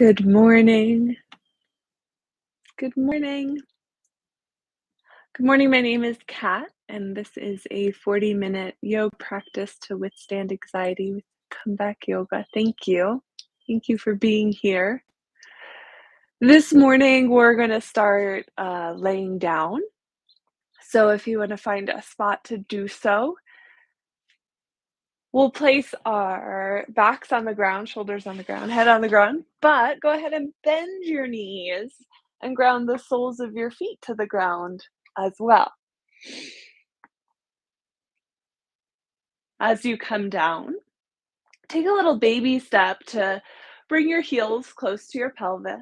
Good morning. Good morning. Good morning. My name is Kat, and this is a 40-minute yoga practice to withstand anxiety with comeback yoga. Thank you. Thank you for being here. This morning, we're going to start laying down. So, if you want to find a spot to do so, we'll place our backs on the ground, shoulders on the ground, head on the ground, but go ahead and bend your knees and ground the soles of your feet to the ground as well. As you come down, take a little baby step to bring your heels close to your pelvis.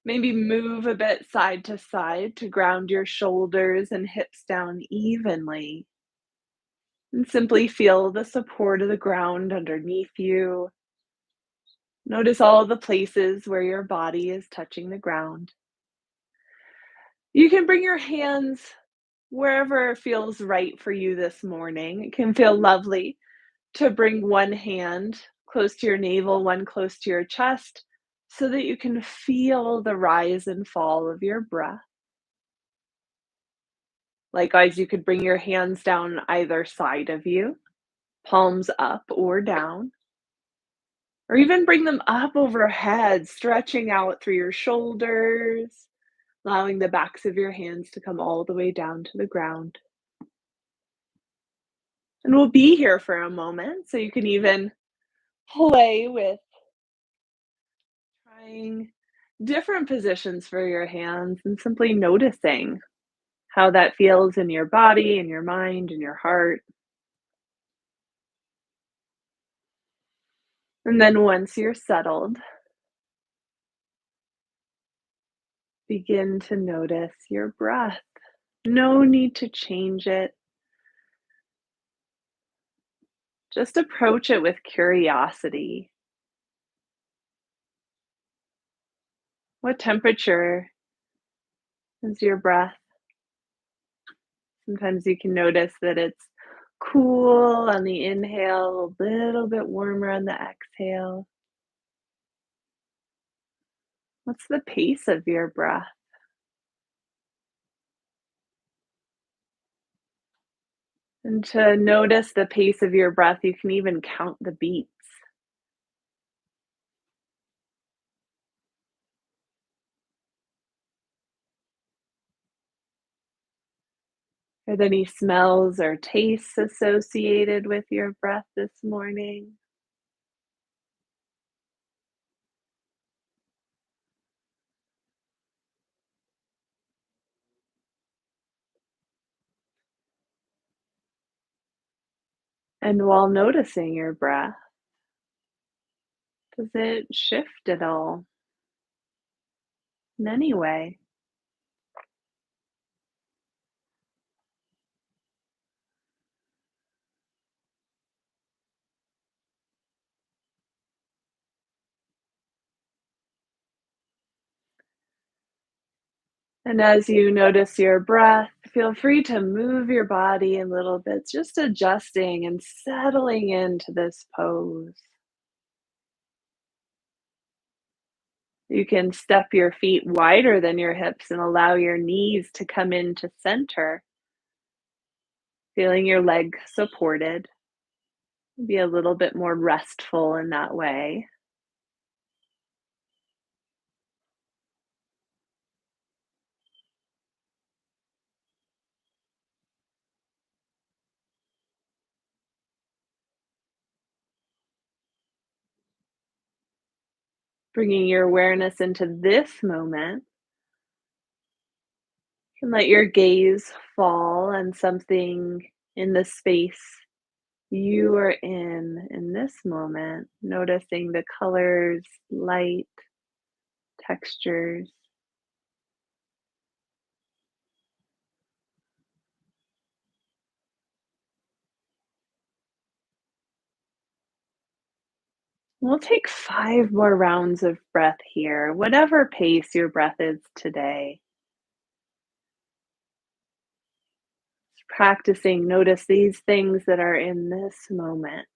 Maybe move a bit side to side to ground your shoulders and hips down evenly. And simply feel the support of the ground underneath you. Notice all the places where your body is touching the ground. You can bring your hands wherever feels right for you this morning. It can feel lovely to bring one hand close to your navel, one close to your chest, so that you can feel the rise and fall of your breath. Likewise, you could bring your hands down either side of you, palms up or down, or even bring them up overhead, stretching out through your shoulders, allowing the backs of your hands to come all the way down to the ground. And we'll be here for a moment, so you can even play with trying different positions for your hands and simply noticing how that feels in your body, in your mind, in your heart. And then once you're settled, begin to notice your breath. No need to change it. Just approach it with curiosity. What temperature is your breath? Sometimes you can notice that it's cool on the inhale, a little bit warmer on the exhale. What's the pace of your breath? And to notice the pace of your breath, you can even count the beats. Are there any smells or tastes associated with your breath this morning? And while noticing your breath, does it shift at all in any way? And as you notice your breath, feel free to move your body a little bit, just adjusting and settling into this pose. You can step your feet wider than your hips and allow your knees to come into center, feeling your leg supported. Be a little bit more restful in that way. Bringing your awareness into this moment, you can let your gaze fall on something in the space you are in this moment, noticing the colors, light, textures. We'll take 5 more rounds of breath here, whatever pace your breath is today. Practicing, notice these things that are in this moment.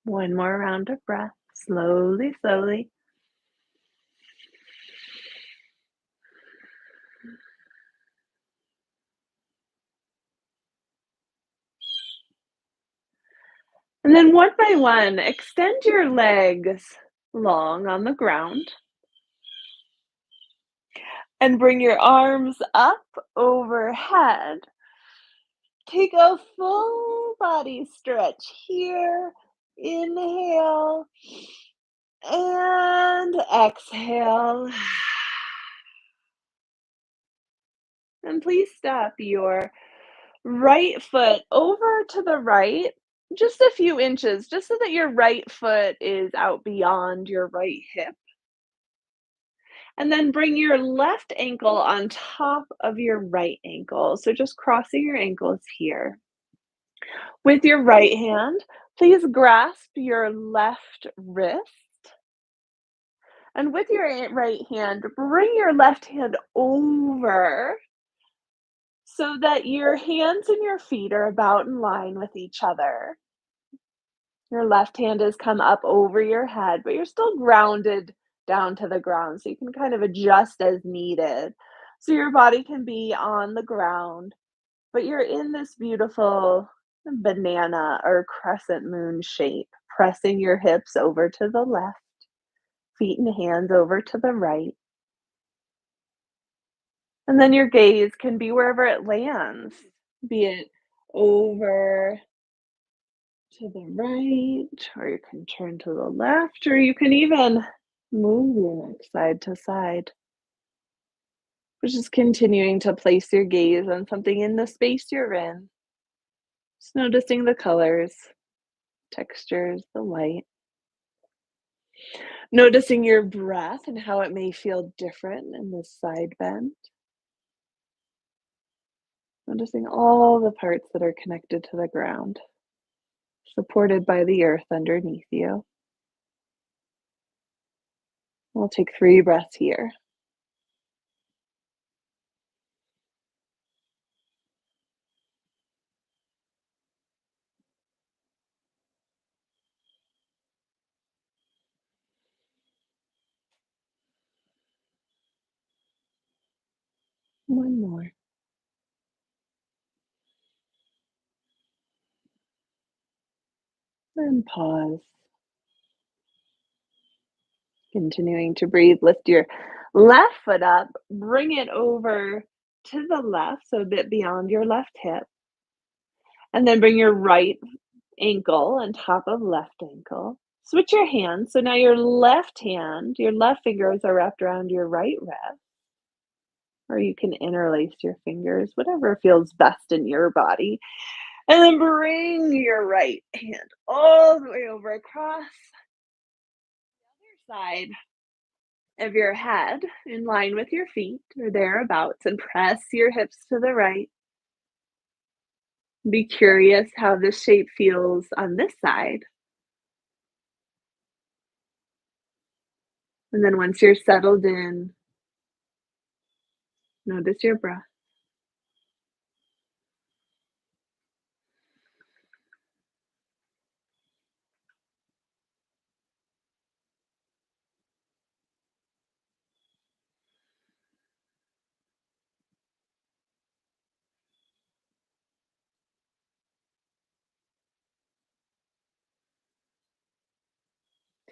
One more round of breath, slowly, slowly. And then one by one, extend your legs long on the ground and bring your arms up overhead. Take a full body stretch here. Inhale and exhale. And please step your right foot over to the right, just a few inches, just so that your right foot is out beyond your right hip. And then bring your left ankle on top of your right ankle. So just crossing your ankles here. With your right hand, please grasp your left wrist. And with your right hand, bring your left hand over so that your hands and your feet are about in line with each other. Your left hand has come up over your head, but you're still grounded down to the ground, so you can kind of adjust as needed. So your body can be on the ground, but you're in this beautiful banana or crescent moon shape, pressing your hips over to the left, feet and hands over to the right. And then your gaze can be wherever it lands, be it over to the right, or you can turn to the left, or you can even move your neck side to side. But just continuing to place your gaze on something in the space you're in. Just noticing the colors, textures, the light. Noticing your breath and how it may feel different in this side bend. Noticing all the parts that are connected to the ground, supported by the earth underneath you. We'll take 3 breaths here. One more. And pause. Continuing to breathe, lift your left foot up, bring it over to the left, so a bit beyond your left hip. And then bring your right ankle on top of left ankle. Switch your hands. So now your left hand, your left fingers are wrapped around your right wrist, or you can interlace your fingers, whatever feels best in your body. And then bring your right hand all the way over across the other side of your head in line with your feet or thereabouts and press your hips to the right. Be curious how this shape feels on this side. And then once you're settled in, notice your breath.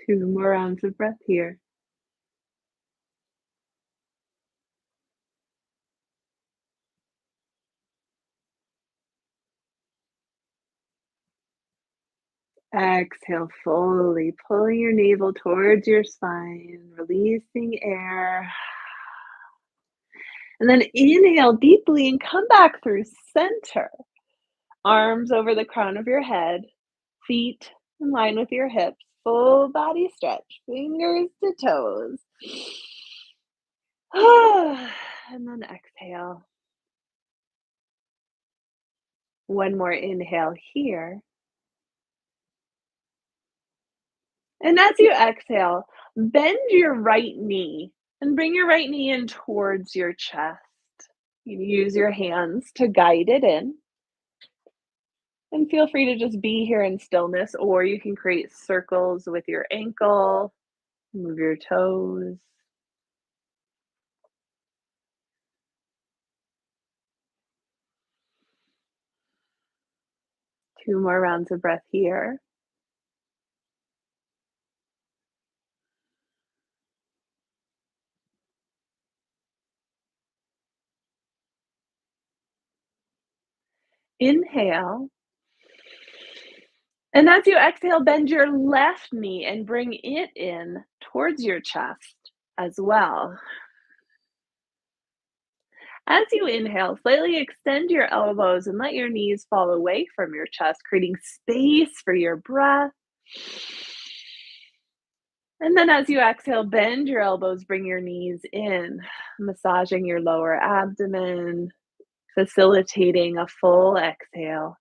2 more rounds of breath here. Exhale fully, pulling your navel towards your spine, releasing air. And then inhale deeply and come back through center. Arms over the crown of your head, feet in line with your hips, full body stretch, fingers to toes. And then exhale. One more inhale here. And as you exhale, bend your right knee and bring your right knee in towards your chest. You use your hands to guide it in. And feel free to just be here in stillness, or you can create circles with your ankle, move your toes. Two more rounds of breath here. Inhale. And as you exhale, bend your left knee and bring it in towards your chest as well. As you inhale, slightly extend your elbows and let your knees fall away from your chest, creating space for your breath. And then as you exhale, bend your elbows, bring your knees in, massaging your lower abdomen, facilitating a full exhale.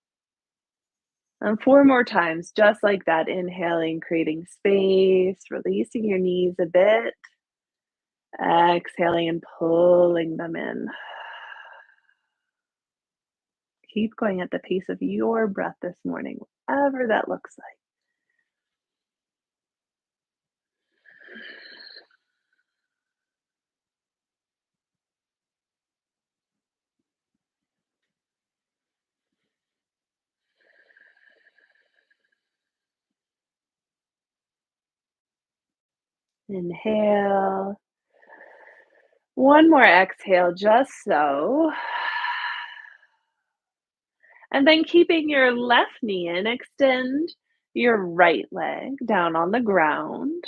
And four more times, just like that, inhaling, creating space, releasing your knees a bit, exhaling and pulling them in. Keep going at the pace of your breath this morning, whatever that looks like. Inhale. One more exhale, just so. And then keeping your left knee in, extend your right leg down on the ground.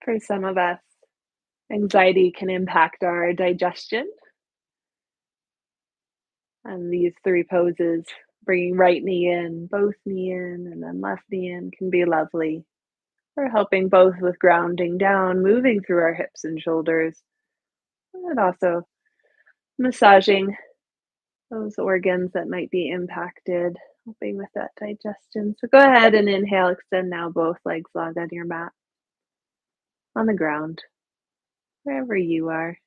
For some of us, anxiety can impact our digestion. And these three poses, bringing right knee in, both knee in, and then left knee in, can be lovely. We're helping both with grounding down, moving through our hips and shoulders, and also massaging those organs that might be impacted, helping with that digestion. So go ahead and inhale, extend now, both legs lie on your mat, on the ground, wherever you are.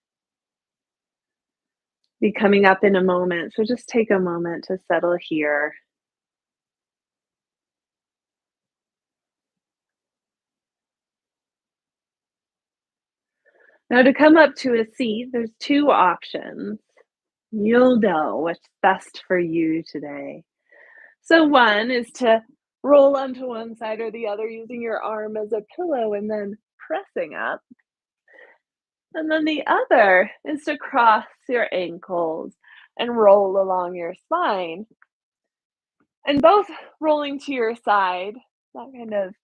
Be coming up in a moment, so just take a moment to settle here. Now, to come up to a seat, there's two options. You'll know what's best for you today. So, one is to roll onto one side or the other using your arm as a pillow and then pressing up. And then the other is to cross your ankles and roll along your spine. And both rolling to your side, that kind of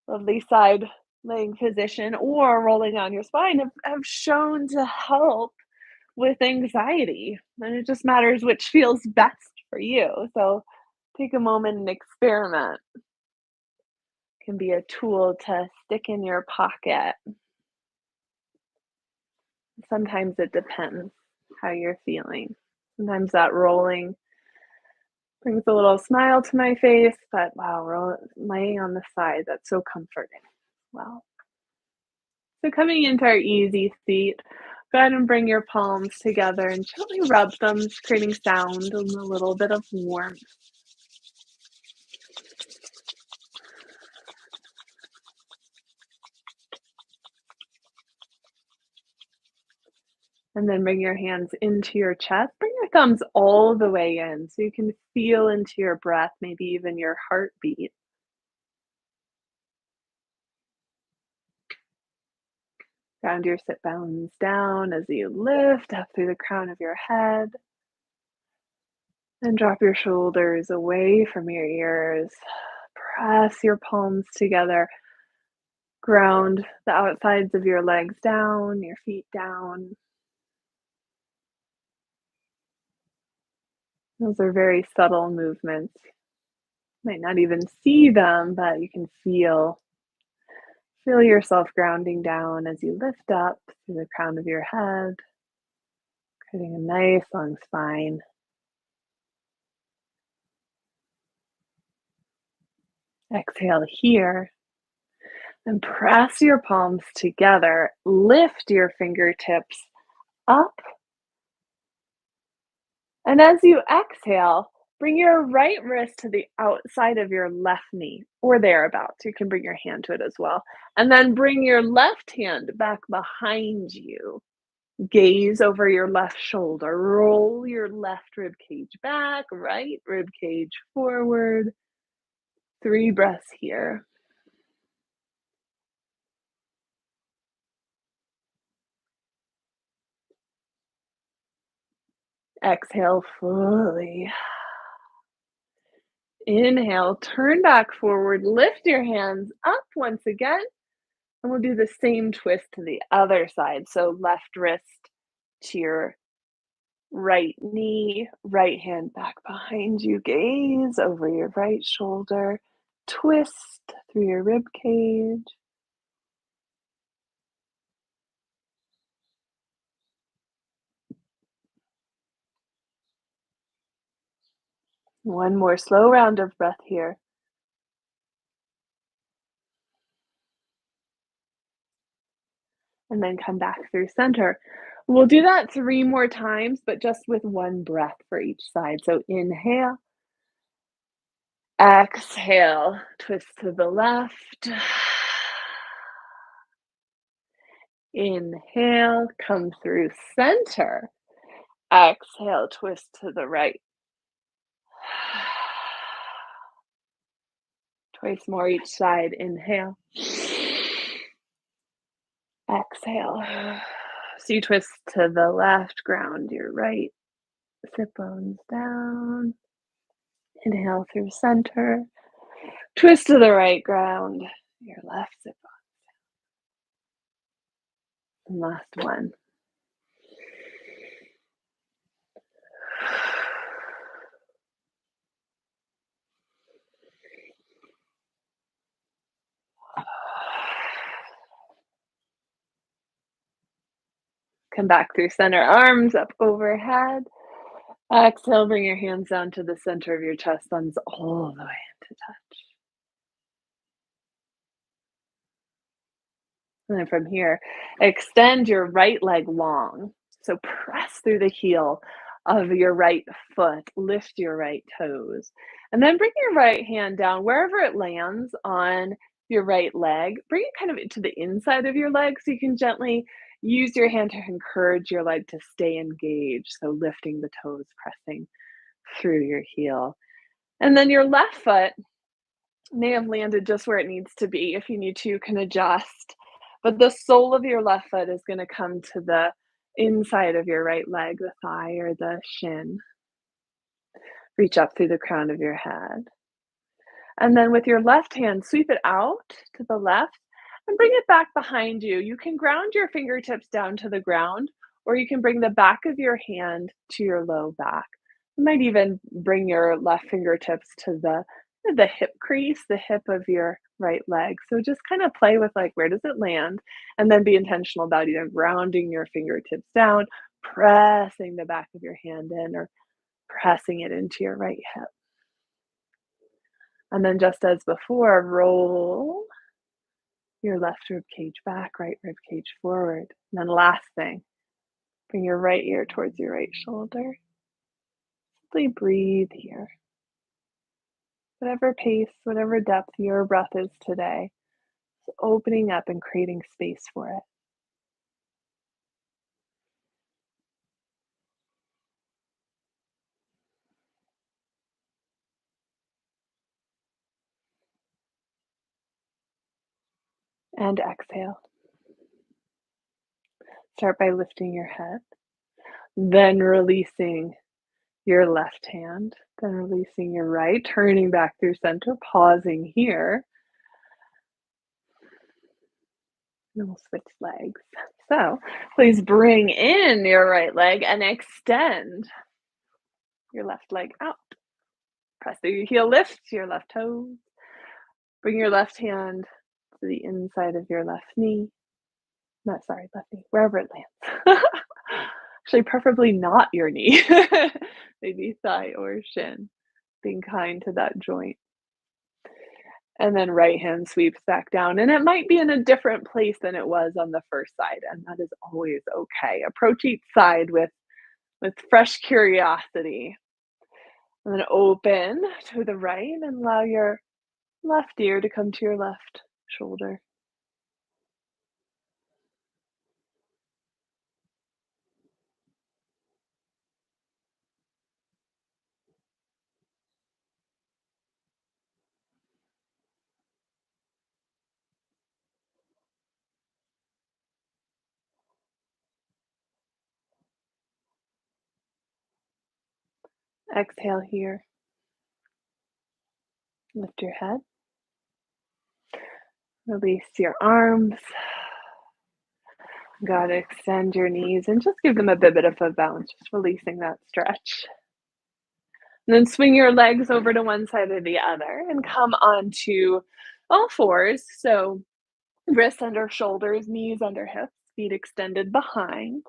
lovely side laying position, or rolling on your spine have shown to help with anxiety. And it just matters which feels best for you. So take a moment and experiment. Can be a tool to stick in your pocket. Sometimes it depends how you're feeling. Sometimes that rolling brings a little smile to my face, but wow, laying on the side, that's so comforting. Wow. So coming into our easy seat, go ahead and bring your palms together and gently rub them, creating sound and a little bit of warmth. And then bring your hands into your chest. Bring your thumbs all the way in so you can feel into your breath, maybe even your heartbeat. Ground your sit bones down as you lift up through the crown of your head. And drop your shoulders away from your ears. Press your palms together. Ground the outsides of your legs down, your feet down. Those are very subtle movements. Might not even see them, but you can feel yourself grounding down as you lift up through the crown of your head. Creating a nice long spine. Exhale here. And press your palms together. Lift your fingertips up. And as you exhale, bring your right wrist to the outside of your left knee or thereabouts. You can bring your hand to it as well. And then bring your left hand back behind you. Gaze over your left shoulder. Roll your left rib cage back, right rib cage forward. 3 breaths here. Exhale fully. Inhale, turn back forward, lift your hands up once again, and we'll do the same twist to the other side. So left wrist to your right knee, right hand back behind you, gaze over your right shoulder, twist through your rib cage. One more slow round of breath here. And then come back through center. We'll do that 3 more times, but just with 1 breath for each side. So inhale, exhale, twist to the left. Inhale, come through center. Exhale, twist to the right. Twice more each side. Inhale. Exhale. So you twist to the left, ground your right. Sit bones down. Inhale through center. Twist to the right, ground your left sit bone. And last one. Come back through center, arms up overhead. Exhale, bring your hands down to the center of your chest, thumbs all the way into touch. And then from here, extend your right leg long. So press through the heel of your right foot, lift your right toes, and then bring your right hand down wherever it lands on your right leg. Bring it kind of into the inside of your leg so you can gently use your hand to encourage your leg to stay engaged. So lifting the toes, pressing through your heel. And then your left foot may have landed just where it needs to be. If you need to, you can adjust. But the sole of your left foot is going to come to the inside of your right leg, the thigh or the shin. Reach up through the crown of your head. And then with your left hand, sweep it out to the left and bring it back behind you. You can ground your fingertips down to the ground, or you can bring the back of your hand to your low back. You might even bring your left fingertips to the hip crease, the hip of your right leg. So just kind of play with like where does it land, and then be intentional about either grounding your fingertips down, pressing the back of your hand in, or pressing it into your right hip. And then just as before, roll your left rib cage back, right rib cage forward. And then last thing, bring your right ear towards your right shoulder. Simply breathe here. Whatever pace, whatever depth your breath is today, opening up and creating space for it. And exhale. Start by lifting your head, then releasing your left hand, then releasing your right, turning back through center, pausing here. And we'll switch legs. So please bring in your right leg and extend your left leg out. Press through your heel, lift your left toes. Bring your left hand to the inside of your left knee. No, sorry, left knee, wherever it lands. Actually, preferably not your knee. Maybe thigh or shin, being kind to that joint. And then right hand sweeps back down, and it might be in a different place than it was on the first side, and that is always okay. Approach each side with fresh curiosity, and then open to the right and allow your left ear to come to your left shoulder. Exhale here. Lift your head. Release your arms. Gotta extend your knees and just give them a bit of a bounce, just releasing that stretch. And then swing your legs over to one side or the other and come onto all fours. So wrists under shoulders, knees under hips, feet extended behind.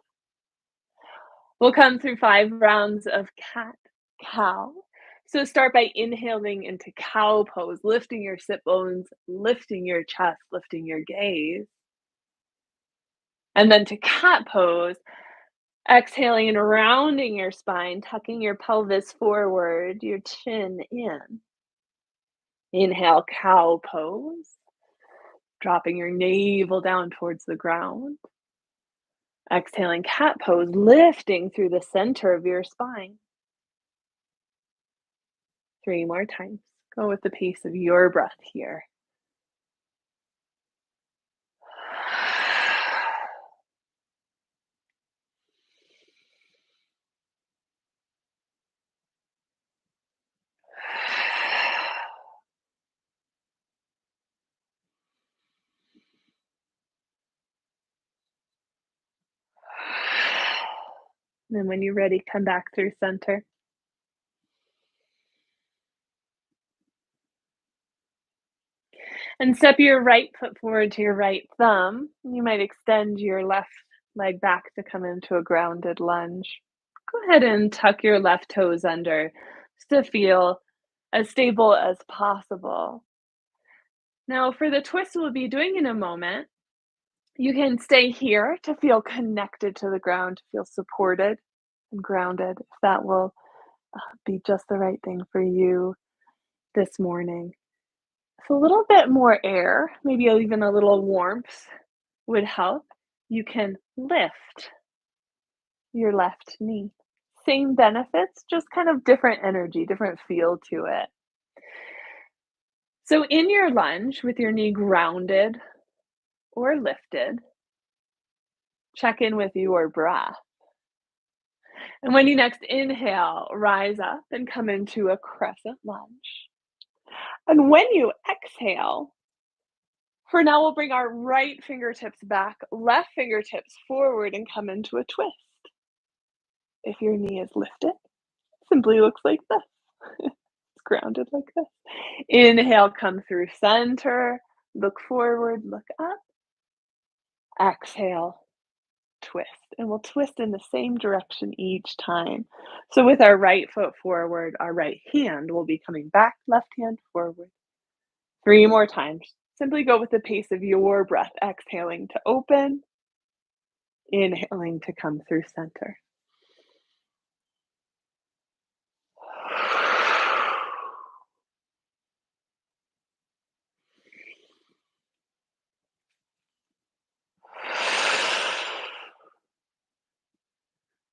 We'll come through 5 rounds of cat cow. So start by inhaling into cow pose, lifting your sit bones, lifting your chest, lifting your gaze. And then to cat pose, exhaling and rounding your spine, tucking your pelvis forward, your chin in. Inhale, cow pose, dropping your navel down towards the ground. Exhaling, cat pose, lifting through the center of your spine. 3 more times. Go with the pace of your breath here. And then when you're ready, come back through center. And step your right foot forward to your right thumb. You might extend your left leg back to come into a grounded lunge. Go ahead and tuck your left toes under just to feel as stable as possible. Now, for the twist we'll be doing in a moment, you can stay here to feel connected to the ground, to feel supported and grounded, if that will be just the right thing for you this morning. If a little bit more air, maybe even a little warmth would help, you can lift your left knee. Same benefits, just kind of different energy, different feel to it. So, in your lunge, with your knee grounded or lifted, check in with your breath. And when you next inhale, rise up and come into a crescent lunge. And when you exhale, for now, we'll bring our right fingertips back, left fingertips forward, and come into a twist. If your knee is lifted, simply looks like this. It's grounded like this. Inhale, come through center, look forward, look up. Exhale, twist. And we'll twist in the same direction each time. So with our right foot forward, our right hand will be coming back, left hand forward. 3 more times. Simply go with the pace of your breath, exhaling to open, inhaling to come through center.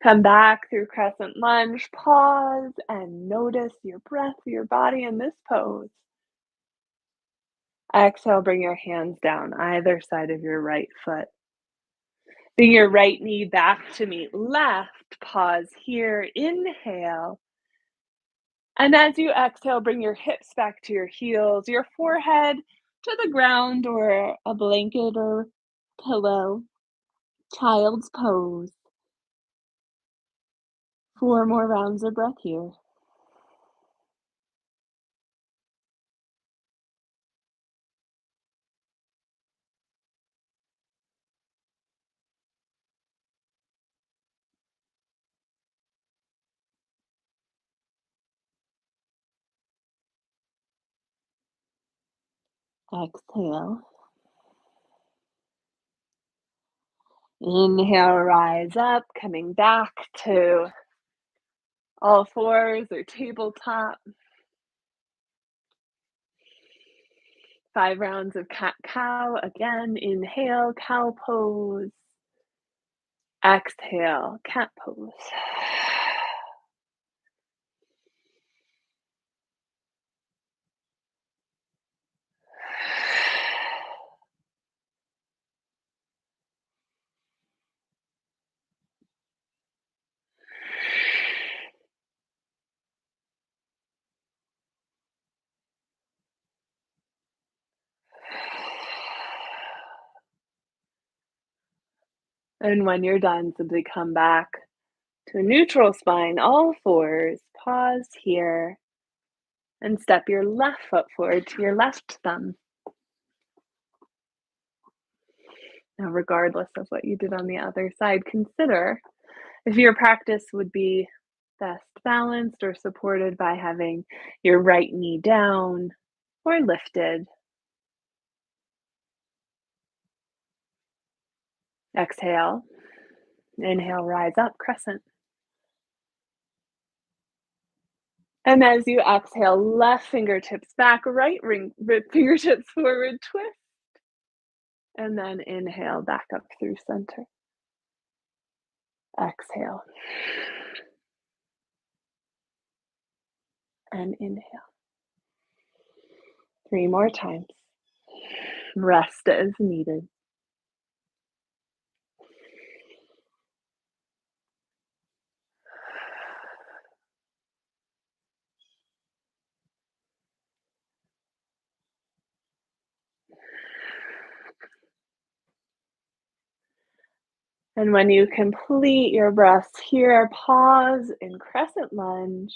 Come back through crescent lunge, pause, and notice your breath, your body in this pose. Exhale, bring your hands down either side of your right foot. Bring your right knee back to meet left. Pause here. Inhale. And as you exhale, bring your hips back to your heels, your forehead to the ground or a blanket or pillow. Child's pose. 4 more rounds of breath here. Exhale. Inhale, rise up, coming back to all fours or tabletop. 5 rounds of cat-cow. Again, inhale, cow pose. Exhale, cat pose. And when you're done, simply come back to a neutral spine, all fours. Pause here and step your left foot forward to your left thumb. Now, regardless of what you did on the other side, consider if your practice would be best balanced or supported by having your right knee down or lifted. Exhale. Inhale, rise up, crescent. And as you exhale, left fingertips back, right fingertips forward, twist. And then inhale, back up through center. Exhale. And inhale. 3 more times. Rest as needed. And when you complete your breaths here, pause in crescent lunge.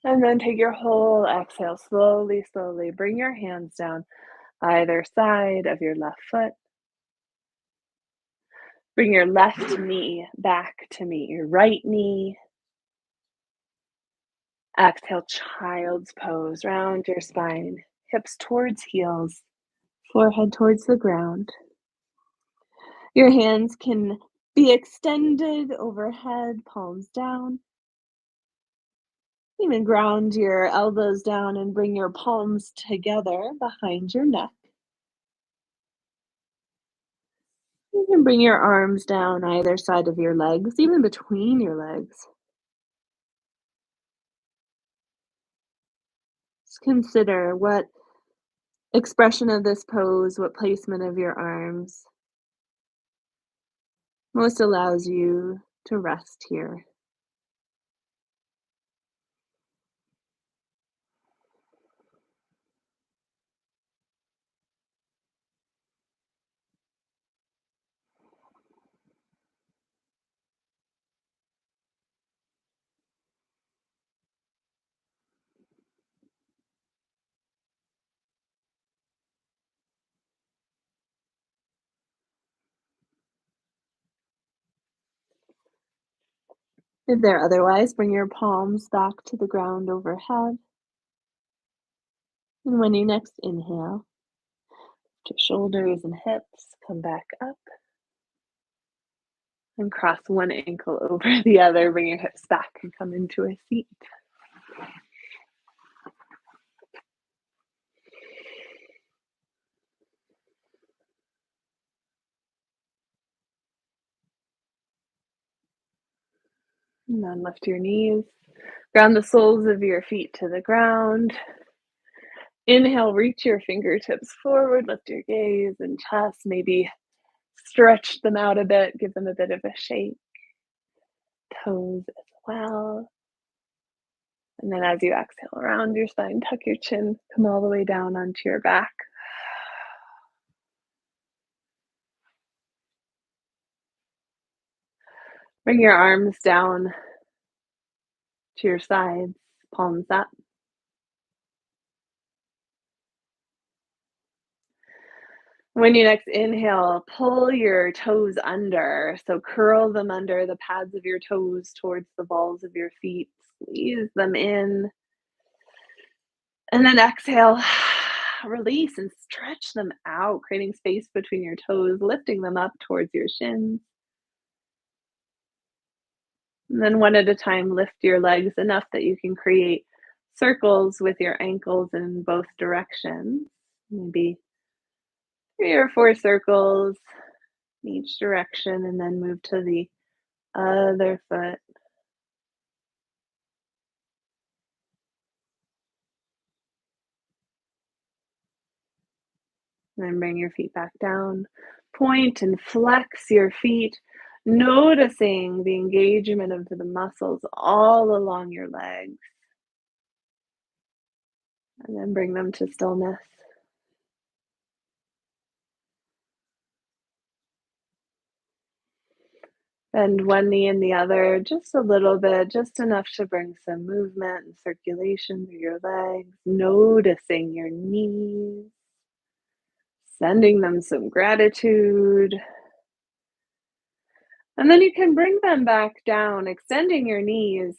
And then take your whole exhale. Slowly, slowly bring your hands down either side of your left foot. Bring your left knee back to meet your right knee. Exhale, child's pose. Round your spine, hips towards heels, forehead towards the ground. Your hands can be extended overhead, palms down. Even ground your elbows down and bring your palms together behind your neck. You can bring your arms down either side of your legs, even between your legs. Just consider what expression of this pose, what placement of your arms most allows you to rest here. If there otherwise, bring your palms back to the ground overhead. And when you next inhale, to shoulders and hips, come back up and cross one ankle over the other. Bring your hips back and come into a seat. And then lift your knees. Ground the soles of your feet to the ground. Inhale, reach your fingertips forward, lift your gaze and chest, maybe stretch them out a bit, give them a bit of a shake. Toes as well. And then as you exhale around your spine, tuck your chin, come all the way down onto your back. Bring your arms down to your sides, palms up. When you next inhale, pull your toes under. So curl them under the pads of your toes towards the balls of your feet. Squeeze them in. And then exhale, Release and stretch them out, creating space between your toes, lifting them up towards your shins. And then one at a time, lift your legs enough that you can create circles with your ankles in both directions. Maybe 3 or 4 circles in each direction, and then move to the other foot. And then bring your feet back down. Point and flex your feet, noticing the engagement of the muscles all along your legs. And then bring them to stillness. Bend one knee and the other just a little bit, just enough to bring some movement and circulation through your legs, noticing your knees, sending them some gratitude. And then you can bring them back down, extending your knees.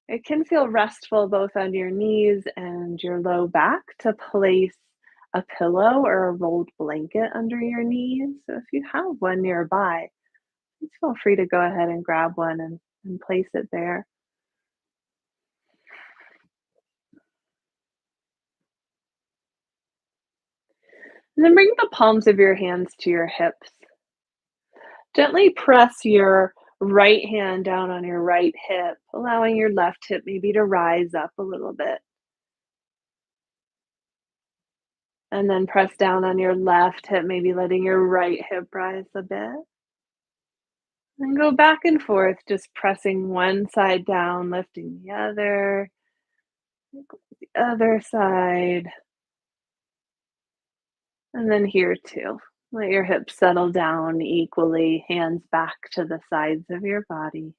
It can feel restful both on your knees and your low back to place a pillow or a rolled blanket under your knees. So if you have one nearby, please feel free to go ahead and grab one and place it there. And then bring the palms of your hands to your hips. Gently press your right hand down on your right hip, allowing your left hip maybe to rise up a little bit. And then press down on your left hip, maybe letting your right hip rise a bit. And go back and forth, just pressing one side down, lifting the other side. And then here too. Let your hips settle down equally, hands back to the sides of your body.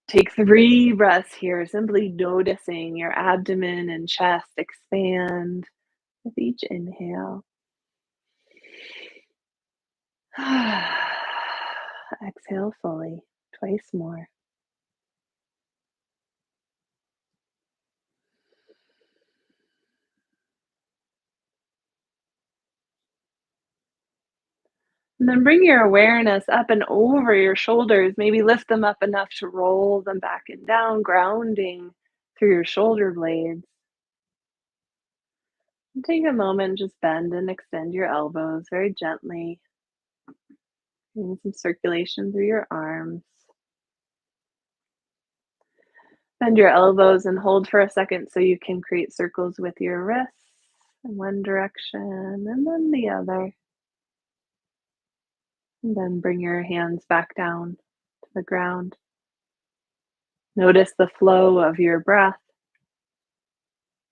Take 3 breaths here, simply noticing your abdomen and chest expand with each inhale. Exhale fully, twice more. And then bring your awareness up and over your shoulders. Maybe lift them up enough to roll them back and down, grounding through your shoulder blades. And take a moment, just bend and extend your elbows very gently, getting some circulation through your arms. Bend your elbows and hold for a second so you can create circles with your wrists in one direction and then the other. And then bring your hands back down to the ground. Notice the flow of your breath.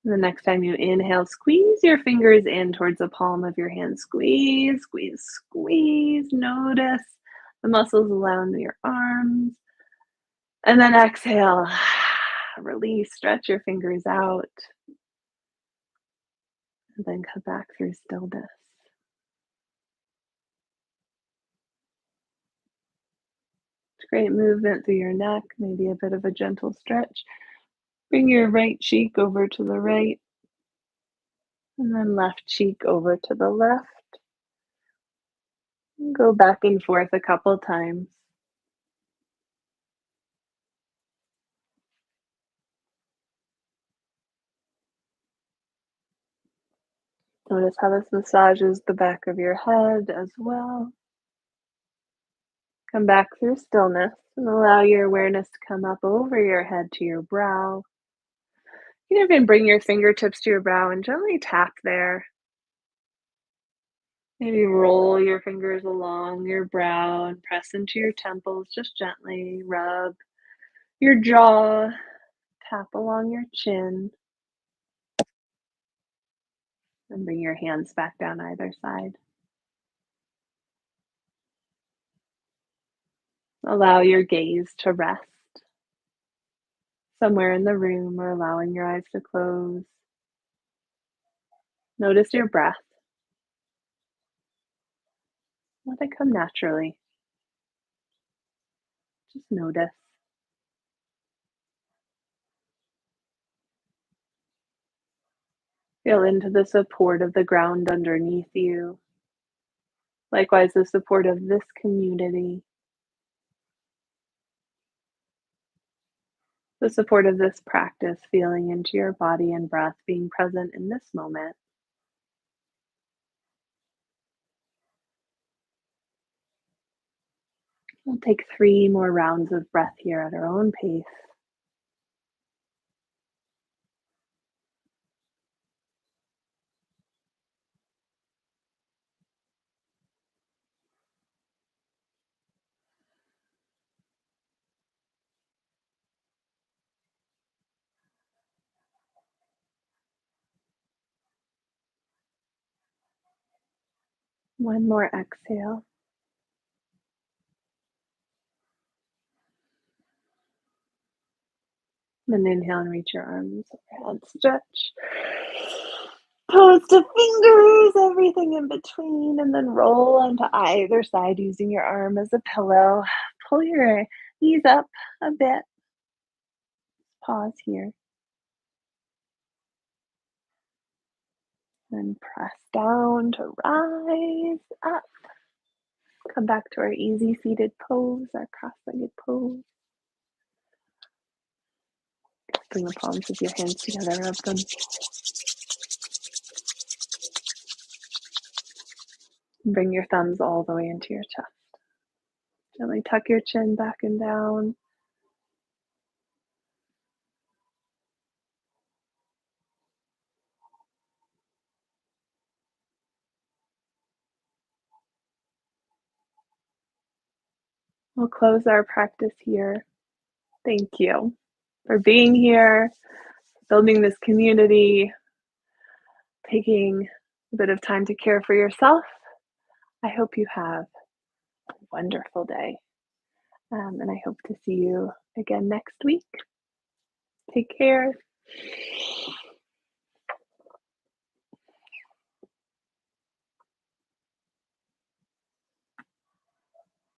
The next time you inhale, squeeze your fingers in towards the palm of your hand. Squeeze, squeeze, squeeze. Notice the muscles around your arms. And then exhale. Release, stretch your fingers out. And then come back through stillness. Great movement through your neck, maybe a bit of a gentle stretch. Bring your right cheek over to the right, and then left cheek over to the left. And go back and forth a couple times. Notice how this massages the back of your head as well. Come back through stillness and allow your awareness to come up over your head to your brow. You can even bring your fingertips to your brow and gently tap there. Maybe roll your fingers along your brow and press into your temples, just gently rub your jaw, tap along your chin, and bring your hands back down either side. Allow your gaze to rest somewhere in the room or allowing your eyes to close. Notice your breath. Let it come naturally. Just notice. Feel into the support of the ground underneath you. Likewise, the support of this community, the support of this practice, feeling into your body and breath, being present in this moment. We'll take 3 more rounds of breath here at our own pace. One more exhale. Then inhale and reach your arms overhead. Stretch. Toes to fingers, everything in between, and then roll onto either side using your arm as a pillow. Pull your knees up a bit. Pause here. And press down to rise up. Come back to our easy seated pose, our cross-legged pose. Bring the palms of your hands together, rub them. Bring your thumbs all the way into your chest. Gently tuck your chin back and down. We'll close our practice here. Thank you for being here, building this community, taking a bit of time to care for yourself. I hope you have a wonderful day, and I hope to see you again next week. Take care.